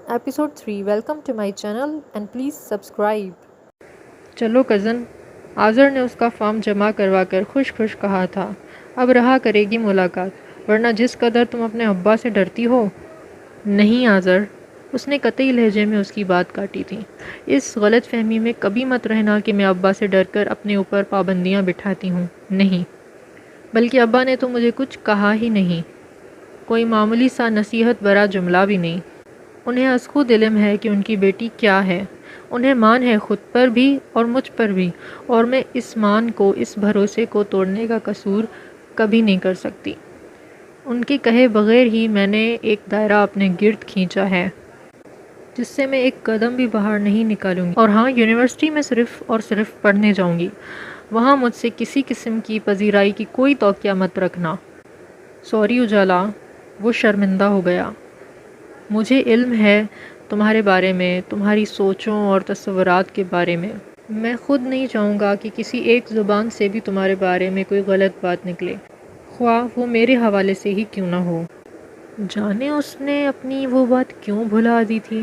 Episode 3. Welcome to my channel and please subscribe. چلو cousin, Azar نے اس کا فارم جمع کروا کر خوش خوش کہا تھا، اب رہا کرے گی ملاقات، ورنہ جس قدر تم اپنے ابا سے ڈرتی ہو۔ نہیں آذر، اس نے قطعی لہجے میں اس کی بات کاٹی تھی۔ اس غلط فہمی میں کبھی مت رہنا کہ میں ابا سے ڈر کر اپنے اوپر پابندیاں بٹھاتی ہوں، نہیں، بلکہ ابا نے تو مجھے کچھ کہا ہی نہیں، کوئی معمولی سا نصیحت برا جملہ بھی نہیں۔ انہیں از خود علم ہے کہ ان کی بیٹی کیا ہے، انہیں مان ہے خود پر بھی اور مجھ پر بھی، اور میں اس مان کو، اس بھروسے کو توڑنے کا قصور کبھی نہیں کر سکتی۔ ان کے کہے بغیر ہی میں نے ایک دائرہ اپنے گرد کھینچا ہے جس سے میں ایک قدم بھی باہر نہیں نکالوں گی، اور ہاں، یونیورسٹی میں صرف اور صرف پڑھنے جاؤں گی، وہاں مجھ سے کسی قسم کی پذیرائی کی کوئی توقع مت رکھنا۔ سوری اجالا، وہ شرمندہ ہو گیا۔ مجھے علم ہے تمہارے بارے میں، تمہاری سوچوں اور تصورات کے بارے میں۔ میں خود نہیں چاہوں گا کہ کسی ایک زبان سے بھی تمہارے بارے میں کوئی غلط بات نکلے، خواہ وہ میرے حوالے سے ہی کیوں نہ ہو۔ جانے اس نے اپنی وہ بات کیوں بھلا دی تھی؟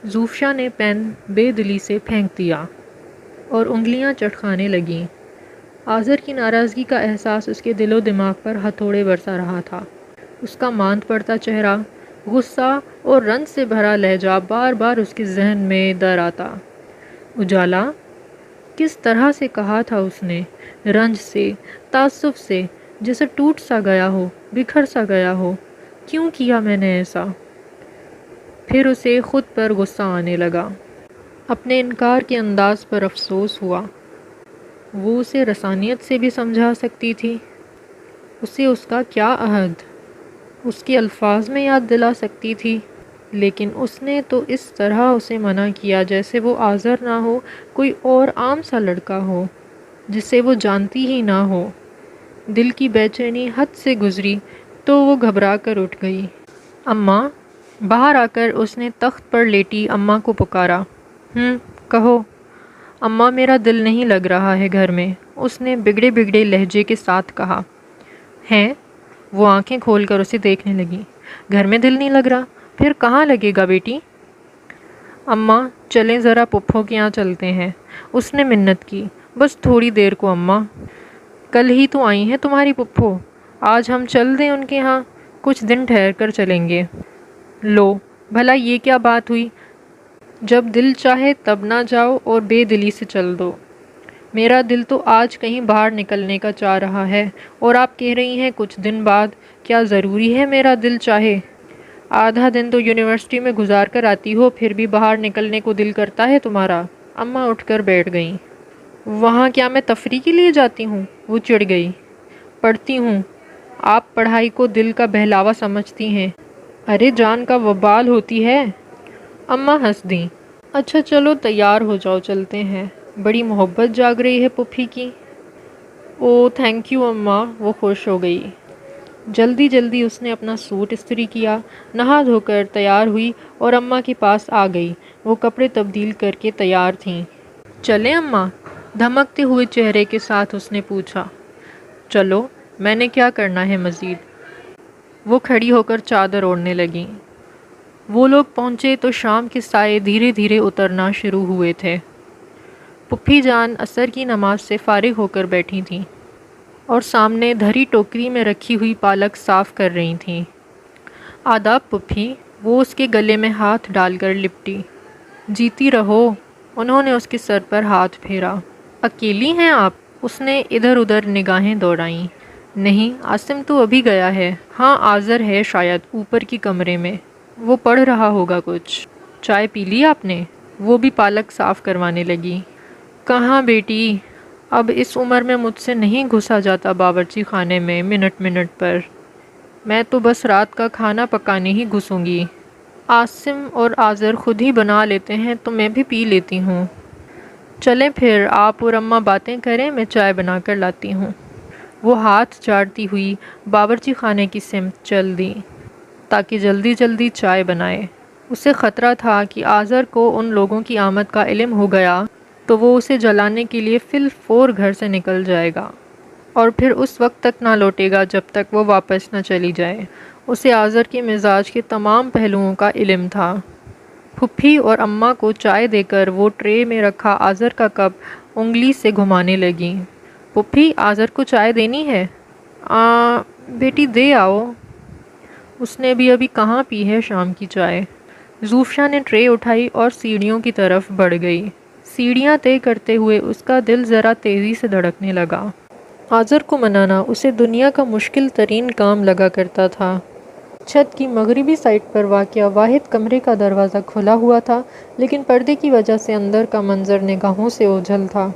زوفشا نے پین بے دلی سے پھینک دیا اور انگلیاں چٹکانے لگیں۔ آذر کی ناراضگی کا احساس اس کے دل و دماغ پر ہتھوڑے برسا رہا تھا۔ اس کا ماند پڑتا چہرہ، غصہ اور رنج سے بھرا لہجہ بار بار اس کے ذہن میں در آتا۔ اجالا، کس طرح سے کہا تھا اس نے، رنج سے، تعصب سے، جیسے ٹوٹ سا گیا ہو، بکھر سا گیا ہو۔ کیوں کیا میں نے ایسا؟ پھر اسے خود پر غصہ آنے لگا۔ اپنے انکار کے انداز پر افسوس ہوا۔ وہ اسے رسانیت سے بھی سمجھا سکتی تھی۔ اسے اس کا کیا عہد اس کے الفاظ میں یاد دلا سکتی تھی، لیکن اس نے تو اس طرح اسے منع کیا جیسے وہ آذر نہ ہو، کوئی اور عام سا لڑکا ہو جسے وہ جانتی ہی نہ ہو۔ دل کی بے چینی حد سے گزری تو وہ گھبرا کر اٹھ گئی۔ اماں! باہر آ کر اس نے تخت پر لیٹی اماں کو پکارا۔ کہو۔ اماں، میرا دل نہیں لگ رہا ہے گھر میں، اس نے بگڑے بگڑے لہجے کے ساتھ کہا۔ ہیں؟ وہ آنکھیں کھول کر اسے دیکھنے لگی۔ گھر میں دل نہیں لگ رہا؟ پھر کہاں لگے گا بیٹی؟ اماں، چلیں ذرا پپھو کے یہاں چلتے ہیں، اس نے منت کی۔ بس تھوڑی دیر کو اماں۔ کل ہی تو آئی ہیں تمہاری پپھو، آج ہم چل دیں ان کے ہاں، کچھ دن ٹھہر کر چلیں گے۔ لو، بھلا یہ کیا بات ہوئی؟ جب دل چاہے تب نہ جاؤ اور بے دلی سے چل دو۔ میرا دل تو آج کہیں باہر نکلنے کا چاہ رہا ہے، اور آپ کہہ رہی ہیں کچھ دن بعد۔ کیا ضروری ہے میرا دل چاہے؟ آدھا دن تو یونیورسٹی میں گزار کر آتی ہو، پھر بھی باہر نکلنے کو دل کرتا ہے تمہارا؟ اماں اٹھ کر بیٹھ گئیں۔ وہاں کیا میں تفریح کے لیے جاتی ہوں؟ وہ چڑ گئی۔ پڑھتی ہوں۔ آپ پڑھائی کو دل کا بہلاوا سمجھتی ہیں، ارے جان کا وبال ہوتی ہے۔ اماں ہنس دیں۔ اچھا چلو تیار ہو جاؤ، چلتے ہیں، بڑی محبت جاگ رہی ہے پپھی کی۔ او تھینک یو اماں، وہ خوش ہو گئی۔ جلدی جلدی اس نے اپنا سوٹ استری کیا، نہا دھو کر تیار ہوئی اور اماں کے پاس آ گئی۔ وہ کپڑے تبدیل کر کے تیار تھیں۔ چلیں اماں؟ دھمکتے ہوئے چہرے کے ساتھ اس نے پوچھا۔ چلو، میں نے کیا کرنا ہے مزید؟ وہ کھڑی ہو کر چادر اوڑھنے لگیں۔ وہ لوگ پہنچے تو شام کے سائے دھیرے دھیرے اترنا شروع ہوئے تھے۔ پپھی جان عصر کی نماز سے فارغ ہو کر بیٹھی تھیں اور سامنے دھری ٹوکری میں رکھی ہوئی پالک صاف کر رہی تھیں۔ آداب پپھی، وہ اس کے گلے میں ہاتھ ڈال کر لپٹی۔ جیتی رہو، انہوں نے اس کے سر پر ہاتھ پھیرا۔ اکیلی ہیں آپ؟ اس نے ادھر ادھر نگاہیں دوڑائیں۔ نہیں، عاصم تو ابھی گیا ہے۔ ہاں، آذر ہے شاید اوپر کی کمرے میں، وہ پڑھ رہا ہوگا کچھ۔ چائے پی لی آپ نے؟ وہ بھی پالک صاف کروانے لگی۔ کہاں بیٹی، اب اس عمر میں مجھ سے نہیں گھسا جاتا باورچی خانے میں منٹ منٹ پر۔ میں تو بس رات کا کھانا پکانے ہی گھسوں گی۔ عاصم اور آذر خود ہی بنا لیتے ہیں تو میں بھی پی لیتی ہوں۔ چلیں پھر آپ اور اماں باتیں کریں، میں چائے بنا کر لاتی ہوں۔ وہ ہاتھ جھاڑتی ہوئی باورچی خانے کی سمت چل دی تاکہ جلدی جلدی چائے بنائے۔ اسے خطرہ تھا کہ آذر کو ان لوگوں کی آمد کا علم ہو گیا تو وہ اسے جلانے کے لیے فی الفور گھر سے نکل جائے گا، اور پھر اس وقت تک نہ لوٹے گا جب تک وہ واپس نہ چلی جائے۔ اسے آذر کے مزاج کے تمام پہلوؤں کا علم تھا۔ پھپھی اور اماں کو چائے دے کر وہ ٹرے میں رکھا آذر کا کپ انگلی سے گھمانے لگیں۔ پھپھی، آذر کو چائے دینی ہے؟ بیٹی دے آؤ۔ اس نے بھی ابھی کہاں پی ہے شام کی چائے۔ زوفشا نے ٹرے اٹھائی اور سیڑھیوں کی طرف بڑھ گئی۔ سیڑھیاں طے کرتے ہوئے اس کا دل ذرا تیزی سے دھڑکنے لگا۔ آذر کو منانا اسے دنیا کا مشکل ترین کام لگا کرتا تھا۔ چھت کی مغربی سائڈ پر واقع واحد کمرے کا دروازہ کھلا ہوا تھا، لیکن پردے کی وجہ سے اندر کا منظر نگاہوں سے اوجھل تھا۔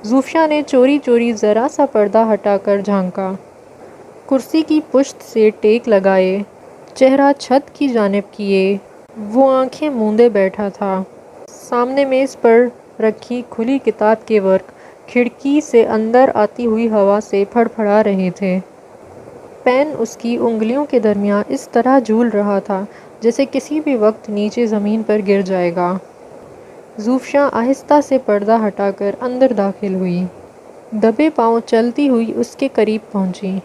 زوفشا نے چوری چوری ذرا سا پردہ ہٹا کر جھانکا۔ کرسی کی پشت سے ٹیک لگائے، چہرہ چھت کی جانب کیے، وہ آنکھیں موندے بیٹھا تھا۔ سامنے میز پر رکھی کھلی کتاب کے ورق کھڑکی سے اندر آتی ہوئی ہوا سے پھڑ پھڑا رہے تھے۔ پین اس کی انگلیوں کے درمیان اس طرح جھول رہا تھا جیسے کسی بھی وقت نیچے زمین پر گر جائے گا۔ زوفشا آہستہ سے پردہ ہٹا کر اندر داخل ہوئی۔ دبے پاؤں چلتی ہوئی اس کے قریب پہنچی۔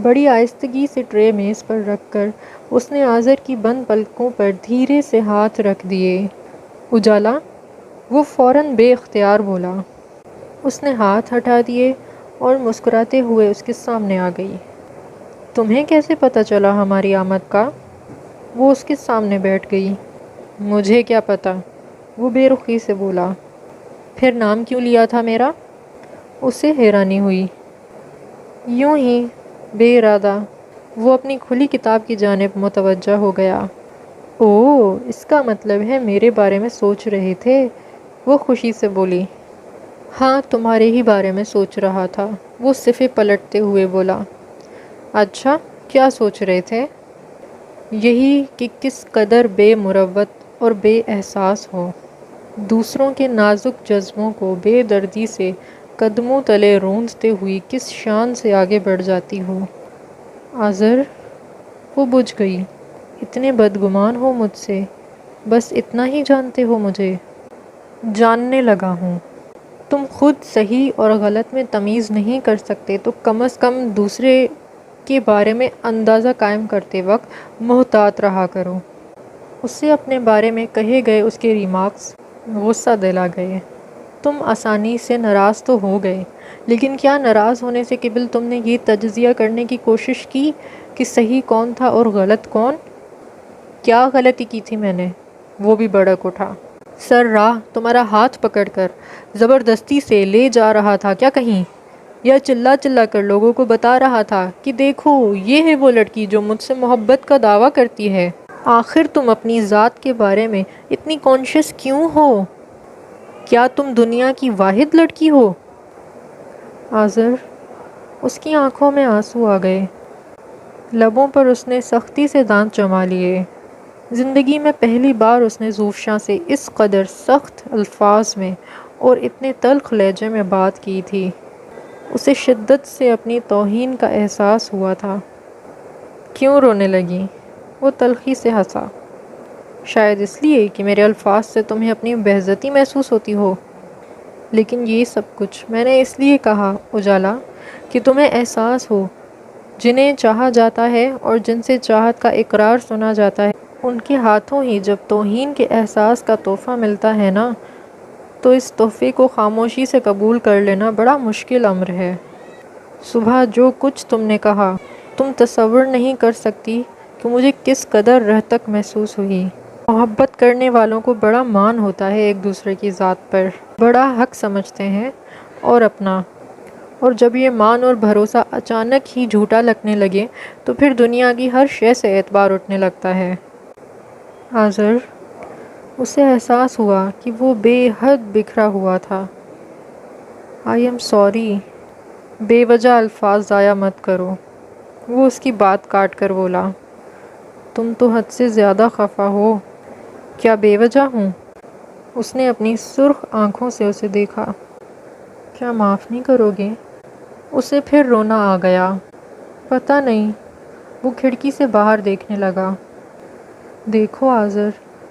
بڑی آہستگی سے ٹرے میز پر رکھ کر اس نے آذر کی بند پلکوں پر دھیرے سے ہاتھ رکھ دیے۔ اجالا؟ وہ فوراً بے اختیار بولا۔ اس نے ہاتھ ہٹا دیے اور مسکراتے ہوئے اس کے سامنے آ گئی۔ تمہیں کیسے پتہ چلا ہماری آمد کا؟ وہ اس کے سامنے بیٹھ گئی۔ مجھے کیا پتہ، وہ بے رخی سے بولا۔ پھر نام کیوں لیا تھا میرا؟ اسے حیرانی ہوئی۔ یوں ہی بے ارادہ وہ اپنی کھلی کتاب کی جانب متوجہ ہو گیا۔ اوہ، اس کا مطلب ہے میرے بارے میں سوچ رہے تھے، وہ خوشی سے بولی۔ ہاں، تمہارے ہی بارے میں سوچ رہا تھا، وہ صفحے پلٹتے ہوئے بولا۔ اچھا، کیا سوچ رہے تھے؟ یہی کہ کس قدر بے مروت اور بے احساس ہو، دوسروں کے نازک جذبوں کو بے دردی سے قدموں تلے روندتے ہوئی کس شان سے آگے بڑھ جاتی ہو۔ آذر، وہ بجھ گئی۔ اتنے بدگمان ہو مجھ سے، بس اتنا ہی جانتے ہو مجھے؟ جاننے لگا ہوں۔ تم خود صحیح اور غلط میں تمیز نہیں کر سکتے تو کم از کم دوسرے کے بارے میں اندازہ قائم کرتے وقت محتاط رہا کرو۔ اسے اپنے بارے میں کہے گئے اس کے ریمارکس غصہ دلا گئے۔ تم آسانی سے ناراض تو ہو گئے، لیکن کیا ناراض ہونے سے قبل تم نے یہ تجزیہ کرنے کی کوشش کی کہ صحیح کون تھا اور غلط کون؟ کیا غلطی کی تھی میں نے؟ وہ بھی بھڑک اٹھا۔ سر راہ تمہارا ہاتھ پکڑ کر زبردستی سے لے جا رہا تھا کیا کہیں؟ یا چلا چلا کر لوگوں کو بتا رہا تھا کہ دیکھو یہ ہے وہ لڑکی جو مجھ سے محبت کا دعویٰ کرتی ہے؟ آخر تم اپنی ذات کے بارے میں اتنی کانشیس کیوں ہو؟ کیا تم دنیا کی واحد لڑکی ہو؟ آذر، اس کی آنکھوں میں آنسو آ گئے۔ لبوں پر اس نے سختی سے دانت جما لیے۔ زندگی میں پہلی بار اس نے زوفشا سے اس قدر سخت الفاظ میں اور اتنے تلخ لہجے میں بات کی تھی۔ اسے شدت سے اپنی توہین کا احساس ہوا تھا۔ کیوں رونے لگی؟ وہ تلخی سے ہنسا۔ شاید اس لیے کہ میرے الفاظ سے تمہیں اپنی بے عزتی محسوس ہوتی ہو۔ لیکن یہ سب کچھ میں نے اس لیے کہا اجالا کہ تمہیں احساس ہو، جنہیں چاہا جاتا ہے اور جن سے چاہت کا اقرار سنا جاتا ہے، ان کے ہاتھوں ہی جب توہین کے احساس کا تحفہ ملتا ہے نا، تو اس تحفے کو خاموشی سے قبول کر لینا بڑا مشکل امر ہے۔ صبح جو کچھ تم نے کہا، تم تصور نہیں کر سکتی کہ مجھے کس قدر رہتک محسوس ہوئی۔ محبت کرنے والوں کو بڑا مان ہوتا ہے ایک دوسرے کی ذات پر، بڑا حق سمجھتے ہیں اور اپنا، اور جب یہ مان اور بھروسہ اچانک ہی جھوٹا لگنے لگے تو پھر دنیا کی ہر شے سے اعتبار اٹھنے لگتا ہے۔ آذر، اسے احساس ہوا کہ وہ بے حد بکھرا ہوا تھا۔ آئی ایم سوری، بے وجہ الفاظ ضائع مت کرو، وہ اس کی بات کاٹ کر بولا۔ تم تو حد سے زیادہ خفا ہو۔ کیا بے وجہ ہوں؟ اس نے اپنی سرخ آنکھوں سے اسے دیکھا۔ کیا معاف نہیں کرو گے؟ اسے پھر رونا آ گیا۔ پتہ نہیں، وہ کھڑکی سے باہر دیکھنے لگا۔ دیکھو آذر،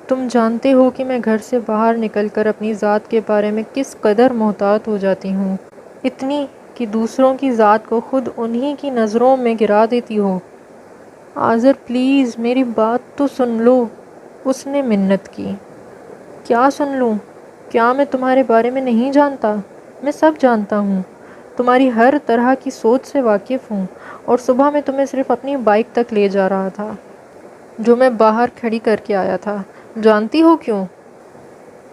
تم جانتے ہو کہ میں گھر سے باہر نکل کر اپنی ذات کے بارے میں کس قدر محتاط ہو جاتی ہوں، اتنی کہ دوسروں کی ذات کو خود انہی کی نظروں میں گرا دیتی ہو۔ آذر پلیز میری بات تو سن لو، اس نے منت کی۔ کیا سن لوں؟ کیا میں تمہارے بارے میں نہیں جانتا؟ میں سب جانتا ہوں، تمہاری ہر طرح کی سوچ سے واقف ہوں، اور صبح میں تمہیں صرف اپنی بائک تک لے جا رہا تھا جو میں باہر کھڑی کر کے آیا تھا۔ جانتی ہو کیوں؟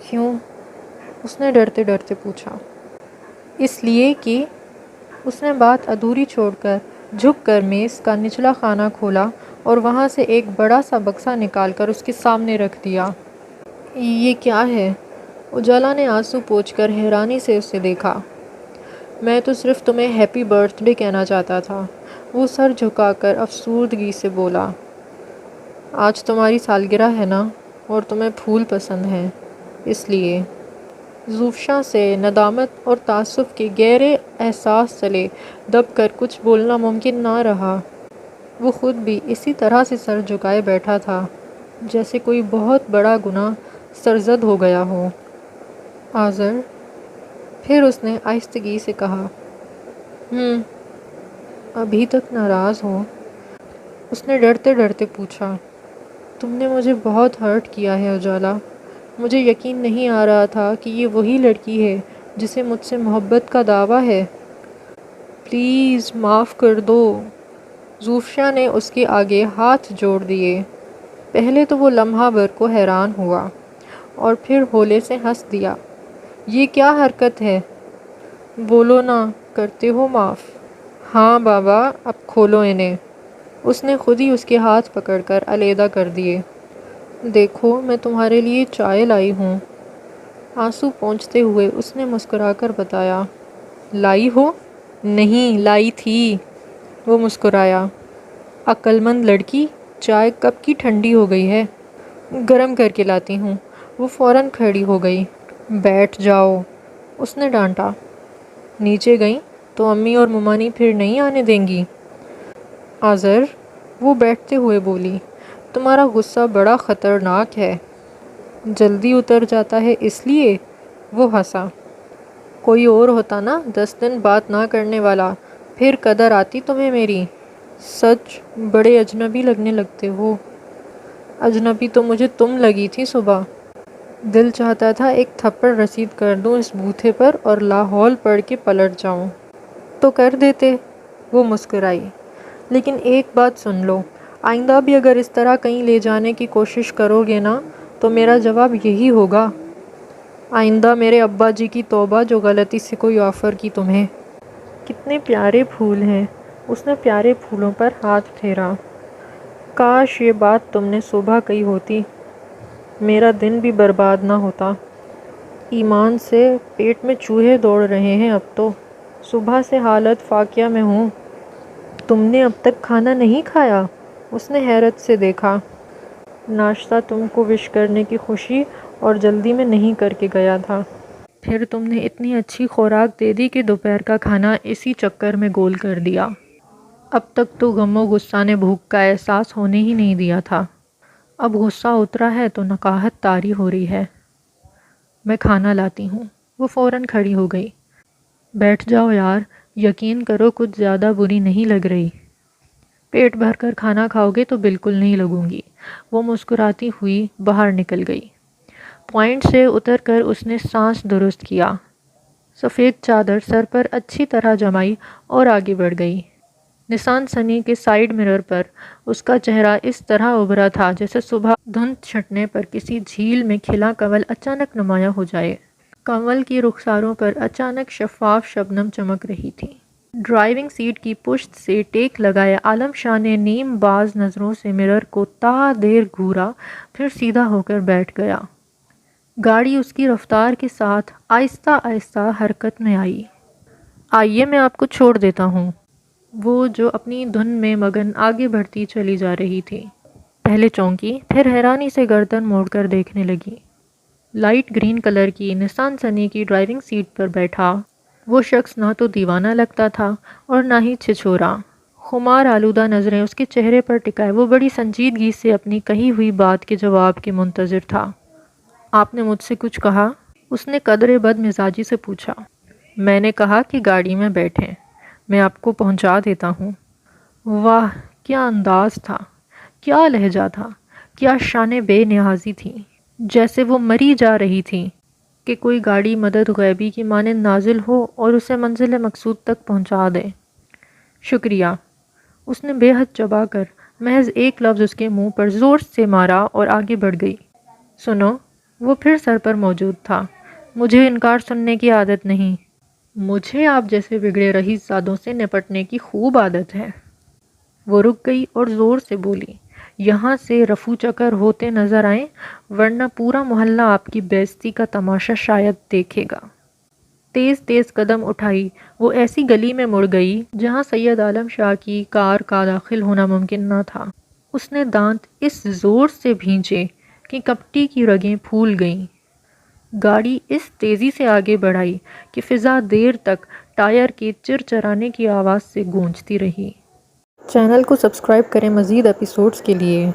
کیوں؟ اس نے ڈرتے ڈرتے پوچھا۔ اس لیے کہ اس نے بات ادھوری چھوڑ کر جھک کر میز کا نچلا خانہ کھولا اور وہاں سے ایک بڑا سا بکسا نکال کر اس کے سامنے رکھ دیا۔ یہ کیا ہے؟ اجالا نے آنسو پوچھ کر حیرانی سے اسے دیکھا۔ میں تو صرف تمہیں ہیپی برتھ ڈے کہنا چاہتا تھا، وہ سر جھکا کر افسردگی سے بولا۔ آج تمہاری سالگرہ ہے نا، اور تمہیں پھول پسند ہیں، اس لیے۔ زوفشا سے ندامت اور تعصب کے گہرے احساس تلے دب کر کچھ بولنا ممکن نہ رہا۔ وہ خود بھی اسی طرح سے سر جھکائے بیٹھا تھا، جیسے کوئی بہت بڑا گناہ سرزد ہو گیا ہو۔ آذر، پھر اس نے آہستگی سے کہا، ابھی تک ناراض ہو؟ اس نے ڈرتے ڈرتے پوچھا۔ تم نے مجھے بہت ہرٹ کیا ہے اجالا، مجھے یقین نہیں آ رہا تھا کہ یہ وہی لڑکی ہے جسے مجھ سے محبت کا دعویٰ ہے۔ پلیز معاف کر دو۔ زوفشا نے اس کے آگے ہاتھ جوڑ دیے۔ پہلے تو وہ لمحہ بھر کو حیران ہوا، اور پھر ہولے سے ہنس دیا۔ یہ کیا حرکت ہے؟ بولو نا، کرتے ہو معاف؟ ہاں بابا، اب کھولو انہیں۔ اس نے خود ہی اس کے ہاتھ پکڑ کر علیحدہ کر دیے۔ دیکھو، میں تمہارے لیے چائے لائی ہوں، آنسو پونچھتے ہوئے اس نے مسکرا کر بتایا۔ لائی ہو؟ نہیں، لائی تھی، وہ مسکرایا۔ عقل مند لڑکی، چائے کب کی ٹھنڈی ہو گئی ہے، گرم کر کے لاتی ہوں۔ وہ فوراً کھڑی ہو گئی۔ بیٹھ جاؤ، اس نے ڈانٹا۔ نیچے گئیں تو امی اور ممانی پھر نہیں آنے دیں گی؟ آذر، وہ بیٹھتے ہوئے بولی، تمہارا غصہ بڑا خطرناک ہے، جلدی اتر جاتا ہے اس لیے؟ وہ ہنسا۔ کوئی اور ہوتا نا 10 دن بات نہ کرنے والا، پھر قدر آتی تمہیں میری۔ سچ بڑے اجنبی لگنے لگتے ہو۔ اجنبی تو مجھے تم لگی تھی صبح۔ دل چاہتا تھا ایک تھپڑ رسید کر دوں اس بوتھے پر اور لاہور پڑھ کے پلٹ جاؤں۔ تو کر دیتے، وہ مسکرائی۔ لیکن ایک بات سن لو، آئندہ بھی اگر اس طرح کہیں لے جانے کی کوشش کرو گے نا تو میرا جواب یہی ہوگا۔ آئندہ میرے ابا جی کی توبہ جو غلطی سے کوئی آفر کی تمہیں۔ کتنے پیارے پھول ہیں، اس نے پیارے پھولوں پر ہاتھ پھیرا۔ کاش یہ بات تم نے صبح کہی ہوتی، میرا دن بھی برباد نہ ہوتا۔ ایمان سے پیٹ میں چوہے دوڑ رہے ہیں اب تو، صبح سے حالت فاقیہ میں ہوں۔ تم نے اب تک کھانا نہیں کھایا؟ اس نے حیرت سے دیکھا۔ ناشتہ تم کو وش کرنے کی خوشی اور جلدی میں نہیں کر کے گیا تھا، پھر تم نے اتنی اچھی خوراک دے دی کہ دوپہر کا کھانا اسی چکر میں گول کر دیا۔ اب تک تو غم و غصہ نے بھوک کا احساس ہونے ہی نہیں دیا تھا، اب غصہ اترا ہے تو نقاہت طاری ہو رہی ہے۔ میں کھانا لاتی ہوں، وہ فوراً کھڑی ہو گئی۔ بیٹھ جاؤ یار، یقین کرو کچھ زیادہ بری نہیں لگ رہی۔ پیٹ بھر کر کھانا کھاؤ گے تو بالکل نہیں لگوں گی، وہ مسکراتی ہوئی باہر نکل گئی۔ پوائنٹ سے اتر کر اس نے سانس درست کیا، سفید چادر سر پر اچھی طرح جمائی اور آگے بڑھ گئی۔ نسان سنی کے سائیڈ مرر پر اس کا چہرہ اس طرح ابھرا تھا جیسے صبح دھند چھٹنے پر کسی جھیل میں کھلا کنول اچانک نمایاں ہو جائے۔ کنول کی رخساروں پر اچانک شفاف شبنم چمک رہی تھی۔ ڈرائیونگ سیٹ کی پشت سے ٹیک لگائے عالم شاہ نے نیم باز نظروں سے مرر کو تا دیر گھورا، پھر سیدھا ہو کر بیٹھ گیا۔ گاڑی اس کی رفتار کے ساتھ آہستہ آہستہ حرکت میں آئی۔ آئیے میں آپ کو چھوڑ دیتا ہوں، وہ جو اپنی دھن میں مگن آگے بڑھتی چلی جا رہی تھی، پہلے چونکی، پھر حیرانی سے گردن موڑ کر دیکھنے لگی۔ لائٹ گرین کلر کی نسان سنی کی ڈرائیونگ سیٹ پر بیٹھا وہ شخص نہ تو دیوانہ لگتا تھا اور نہ ہی چھچورا۔ خمار آلودہ نظریں اس کے چہرے پر ٹکائے وہ بڑی سنجیدگی سے اپنی کہی ہوئی بات کے جواب کے منتظر تھا۔ آپ نے مجھ سے کچھ کہا؟ اس نے قدرے بد مزاجی سے پوچھا۔ میں نے کہا کہ گاڑی میں بیٹھیں، میں آپ کو پہنچا دیتا ہوں۔ واہ، کیا انداز تھا، کیا لہجہ تھا، کیا شان بے نیازی تھی۔ جیسے وہ مری جا رہی تھی کہ کوئی گاڑی مدد غیبی کی مانند نازل ہو اور اسے منزل مقصود تک پہنچا دے۔ شکریہ، اس نے بے حد چبا کر محض ایک لفظ اس کے منہ پر زور سے مارا اور آگے بڑھ گئی۔ سنو، وہ پھر سر پر موجود تھا۔ مجھے انکار سننے کی عادت نہیں۔ مجھے آپ جیسے بگڑے رئیس زادوں سے نپٹنے کی خوب عادت ہے۔ وہ رک گئی اور زور سے بولی، یہاں سے رفو چکر ہوتے نظر آئیں ورنہ پورا محلہ آپ کی بے عزتی کا تماشا شاید دیکھے گا۔ تیز تیز قدم اٹھائی وہ ایسی گلی میں مڑ گئی جہاں سید عالم شاہ کی کار کا داخل ہونا ممکن نہ تھا۔ اس نے دانت اس زور سے بھینچے کہ کپٹی کی رگیں پھول گئیں۔ گاڑی اس تیزی سے آگے بڑھائی کہ فضا دیر تک ٹائر کے چرچرانے کی آواز سے گونجتی رہی۔ چینل کو سبسکرائب کریں مزید ایپیسوڈز کے لیے۔